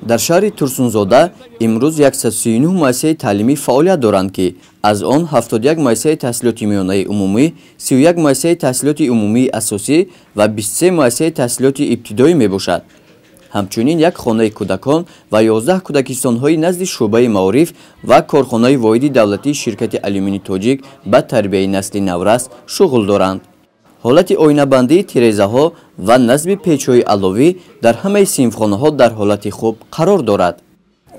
در شهر ترسونزاده امروز 139 مؤسسه تعلیمی فعالیت دارند که از آن 71 مؤسسه تحصیلات میانه عمومی، 31 مؤسسه تحصیلات عمومی اساسی و 23 مؤسسه تحصیلات ابتدایی می باشد. همچنین یک خانه کودکان و 11 کودکستان‌های نزد شعبه معارف و کارخانه واحد دولتی شرکت آلومینی تاجیک به تربیت نسل نورس شغل دارند. حالت آینه‌بندی تیره‌ها و نصب پیچ‌های علاوه در همه صنفخانه‌ها در حالت خوب قرار دارد.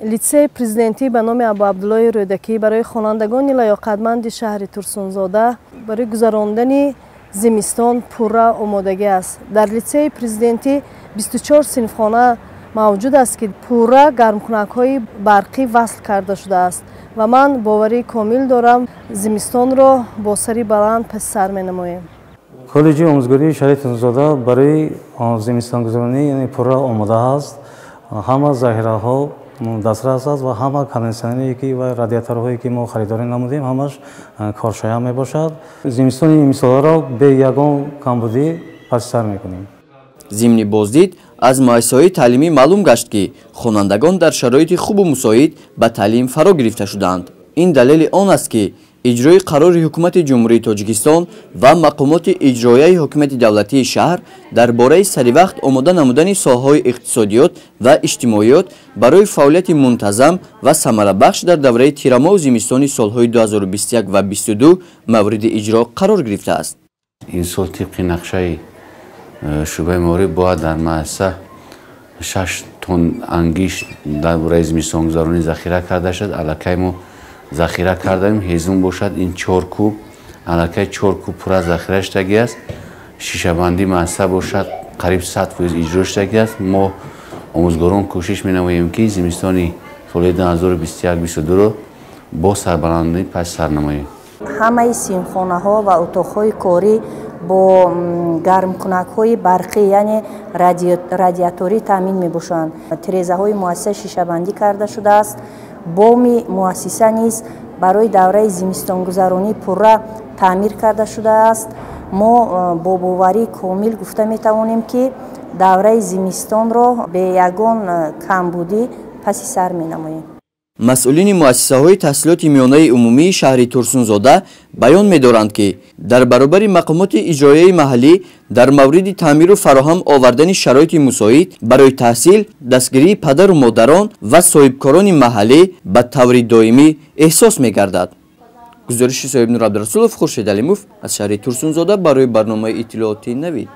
لیسه پرزیدنتی به نام ابو عبدالله رودکی برای خوانندگان لیاقتمند شهر ترسونزاده برای گذراندن زمستان پورا آمادگی است. در لیسه پرزیدنتی 24 صنفخانه موجود است که پورا گرمکنک‌های برقی وصل کرده شده است و من باوری کامل دارم زمستان را با سری بلند پس سر می‌نماییم. کالج آموزگاری شهر ترسونزاده برای زمستان گذرانی یعنی پورا آماده است. همه ظاهرها دسترس است و همه کاندیسیونری که و رادیاتورهایی که ما خریداری نمودیم همش کارشایان می باشد. زمستان این سال را به یگان کمبودی پس سر میکنیم. ضمن بازدید از مؤسسه‌های تعلیمی معلوم گشت که خوانندگان در شرایط خوب و مساعد به تعلیم فرا گرفته شدند. این دلیل آن است که اجرای قرار حکومت جمهوری تاجیکستان و مقامات اجرایی حکومت دولتی شهر درباره سریوقت آماده نمودن ساحه‌های اقتصادیات و اجتماعیات برای فعالیت منتظم و ثمره بخش در دوره تیرماه و زمستان سالهای 2021 و 2022 مورد اجرا قرار گرفته است. این سال طبق نقشه شعبه معارف باید در مؤسسه 6 تن انگیش در دوره زمستان گذرانی ذخیره کرده شد. الکی ما ذخیره کردیم هزون باشد این 4 کوب الکی 4 کوب پر از ذخیره شدگی است. شیشه بندی مؤسسه باشد قریب 100% اجرا شدگی است. ما آموزگاران کوشش می‌نماییم که زمستان سال 2021-2022 رو با سربلندی پس سر نماییم. همه صنفخانه‌ها و اتاق‌های کاری با گرمکنک‌های برقی یعنی رادیاتوری تامین می‌باشند. تریزه‌های مؤسسه شیشه بندی کرده شده است. بامی مؤسسه نیز برای دوره زمستان گذرانی پورا تعمیر کرده شده است. ما با باوری کامل گفته می توانیم که دوره زمستان را به یگان کمبودی پس سر می نماییم. مسئولین مؤسسه‌های تحصیلات میانه عمومی شهر ترسونزاده بیان می‌دارند که در برابر مقامات اجرایی محلی در مورد تعمیر و فراهم آوردن شرایط مساعد برای تحصیل دستگیری پدر و مادران و صاحبکاران محلی به طور دائمی احساس می‌گردد. گزارش صاحب نور عبدالرسولов خورشید علیموف از شهر ترسونزاده برای برنامه اطلاعاتی نوید.